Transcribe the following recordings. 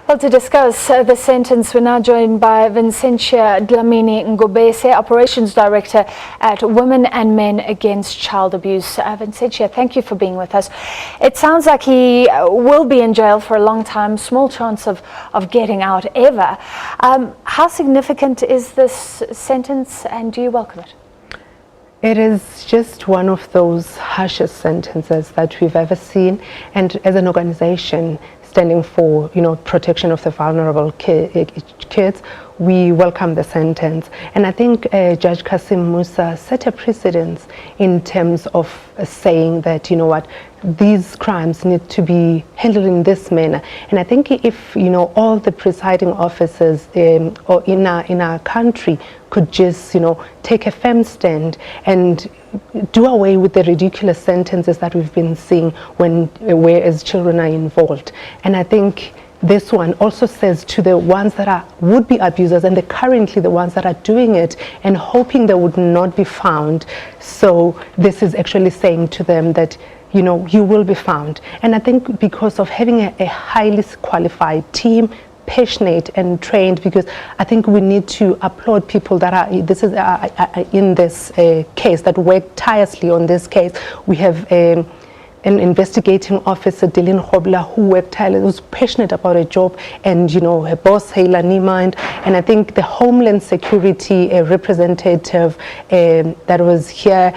Well, to discuss the sentence, we're now joined by Vincentia Dlamini Ngobese, Operations Director at Women and Men Against Child Abuse. Vincentia, thank you for being with us. It sounds like he will be in jail for a long time, small chance of getting out ever. How significant is this sentence, and do you welcome it? It is just one of those harshest sentences that we've ever seen, and as an organization standing for, protection of the vulnerable kids, we welcome the sentence. And I think Judge Kasim Musa set a precedence in terms of saying that, these crimes need to be handled in this manner. And I think if, all the presiding officers or in our country could just, take a firm stand and do away with the ridiculous sentences that we've been seeing whereas children are involved. And I think this one also says to the ones that are would-be abusers and currently the ones that are doing it and hoping they would not be found. So this is actually saying to them that, you will be found. And I think because of having a highly qualified team, passionate and trained, because I think we need to applaud people that are in this case, that work tirelessly on this case. We have an investigating officer, Dylan Hobla, who worked tirelessly, who's passionate about her job, and her boss, Hayla Niemand, and I think the Homeland Security representative that was here,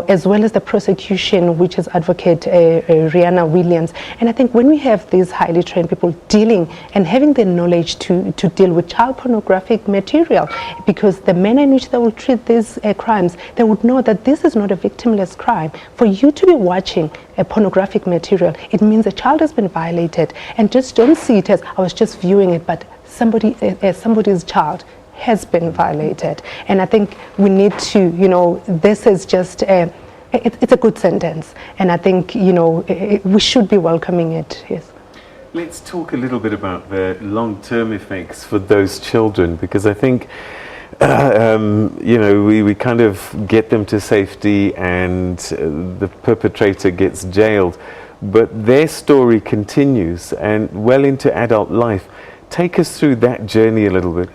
as well as the prosecution, which is Advocate Rihanna Williams. And I think when we have these highly trained people dealing and having the knowledge to deal with child pornographic material, because the manner in which they will treat these crimes, they would know that this is not a victimless crime. For you to be watching a pornographic material, it means a child has been violated, and just don't see it as I was just viewing it, but somebody's child has been violated. And I think we need to, this is just it's a good sentence, and I think we should be welcoming it. Yes. Let's talk a little bit about the long-term effects for those children, because I think we kind of get them to safety and the perpetrator gets jailed, but their story continues and well into adult life. Take us through that journey a little bit.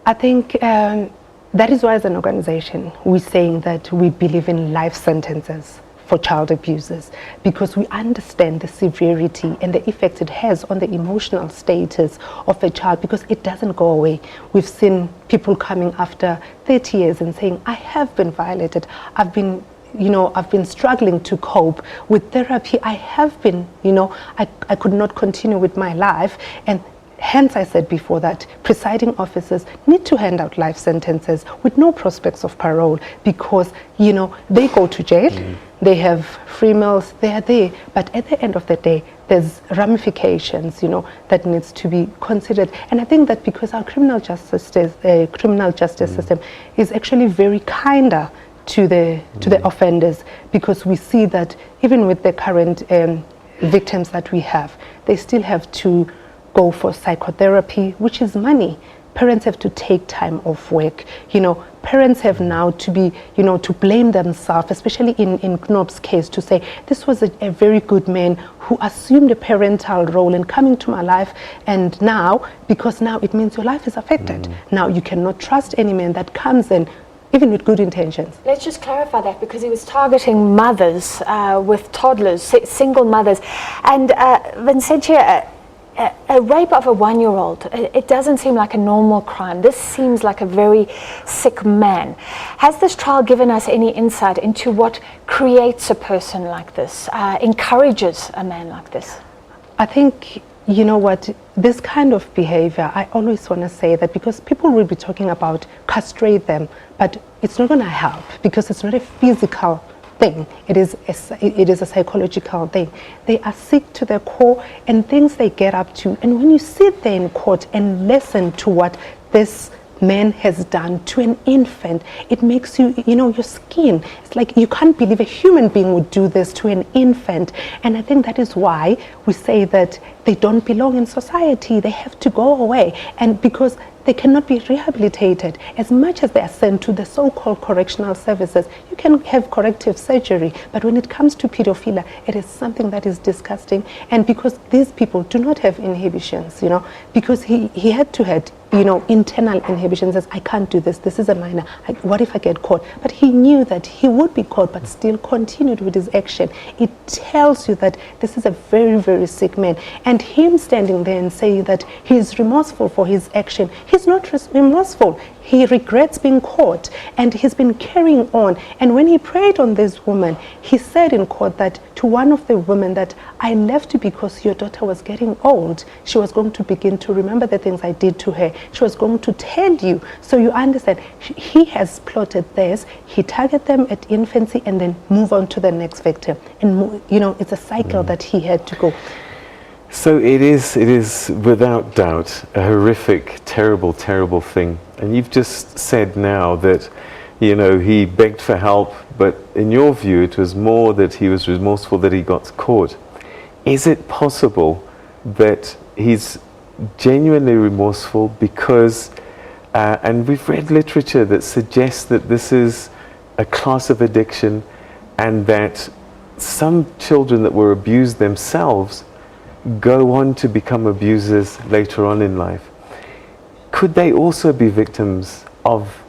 I think that is why as an organization we're saying that we believe in life sentences for child abusers, because we understand the severity and the effect it has on the emotional status of a child, because it doesn't go away. We've seen people coming after 30 years and saying, I have been violated, I've been struggling to cope with therapy, I have been, I could not continue with my life. And hence I said before that presiding officers need to hand out life sentences with no prospects of parole, because they go to jail, they have free meals, they are there, but at the end of the day there's ramifications that needs to be considered. And I think that because our criminal justice system is actually very kinder to the offenders, because we see that even with the current victims that we have, they still have to go for psychotherapy, which is money. Parents have to take time off work. Parents have now to be, to blame themselves, especially in Knoop's case, to say, this was a very good man who assumed a parental role and coming to my life, and now, because now it means your life is affected. Now you cannot trust any man that comes in, even with good intentions. Let's just clarify that, because he was targeting mothers with toddlers, single mothers. And Vincentia, a rape of a 1-year-old, it doesn't seem like a normal crime. This seems like a very sick man. Has this trial given us any insight into what creates a person like this, encourages a man like this? I think, this kind of behavior, I always want to say that, because people will be talking about castrate them, but it's not going to help, because it's not a physical thing. It is a psychological thing. They are sick to their core, and things they get up to. And when you sit there in court and listen to what this man has done to an infant, it makes you, your skin, it's like you can't believe a human being would do this to an infant. And I think that is why we say that they don't belong in society, they have to go away. And because they cannot be rehabilitated. As much as they are sent to the so-called correctional services, you can have corrective surgery. But when it comes to pedophilia, it is something that is disgusting. And because these people do not have inhibitions, because he had to have internal inhibitions, as I can't do this, this is a minor, what if I get caught? But he knew that he would be caught, but still continued with his action. It tells you that this is a very, very sick man. And him standing there and saying that he is remorseful for his action, he's not remorseful. He regrets being caught, and he's been carrying on. And when he prayed on this woman, he said in court that to one of the women that I left you because your daughter was getting old. She was going to begin to remember the things I did to her. She was going to tell you. So you understand, he has plotted this. He targeted them at infancy and then move on to the next victim. And it's a cycle that he had to go. So it is without doubt a horrific, terrible, terrible thing. And you've just said now that, he begged for help, but in your view, it was more that he was remorseful that he got caught. Is it possible that he's genuinely remorseful because, and we've read literature that suggests that this is a class of addiction, and that some children that were abused themselves go on to become abusers later on in life. Could they also be victims of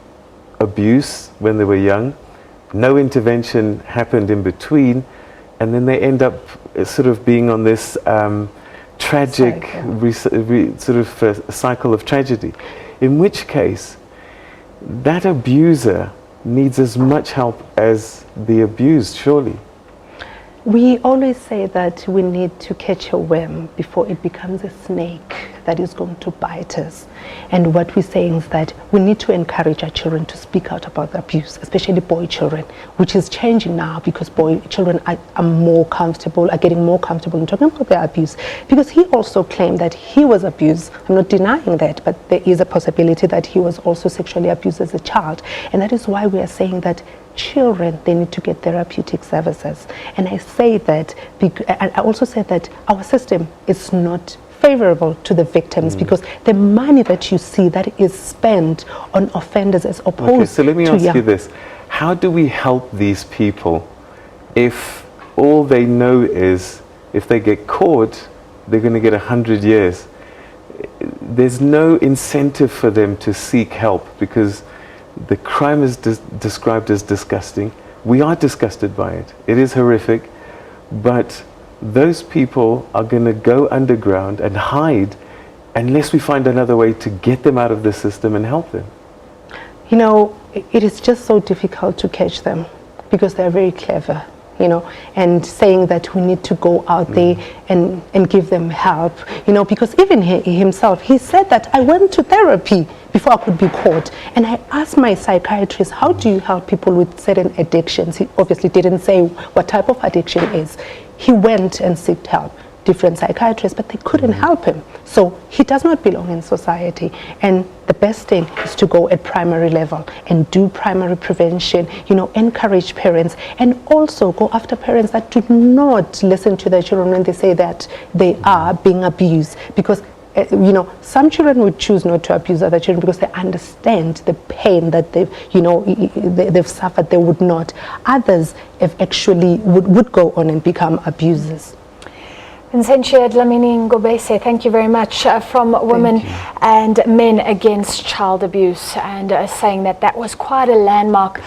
abuse when they were young? No intervention happened in between, and then they end up sort of being on this tragic cycle of tragedy. In which case, that abuser needs as much help as the abused, surely. We always say that we need to catch a worm before it becomes a snake that is going to bite us. And what we're saying is that we need to encourage our children to speak out about the abuse, especially boy children, which is changing now because boy children are getting more comfortable in talking about their abuse. Because he also claimed that he was abused. I'm not denying that, but there is a possibility that he was also sexually abused as a child. And that is why we are saying that children, they need to get therapeutic services. And I say that, I also say that our system is not favorable to the victims because the money that you see that is spent on offenders as opposed to... Okay, so let me ask you this. How do we help these people if all they know is if they get caught, they're going to get 100 years? There's no incentive for them to seek help because the crime is described as disgusting. We are disgusted by it. It is horrific, but those people are going to go underground and hide unless we find another way to get them out of the system and help them. It is just so difficult to catch them because they're very clever. And saying that we need to go out there and give them help, because even he himself, he said that I went to therapy before I could be caught. And I asked my psychiatrist, how do you help people with certain addictions? He obviously didn't say what type of addiction is. He went and sought help, different psychiatrists, but they couldn't help him. So he does not belong in society. And the best thing is to go at primary level and do primary prevention, encourage parents, and also go after parents that do not listen to their children when they say that they are being abused. Because some children would choose not to abuse other children because they understand the pain that they've suffered. They would not. Others have actually would go on and become abusers. Vincentja Dlamini Ngobese, thank you very much, from Women and Men Against Child Abuse, and saying that was quite a landmark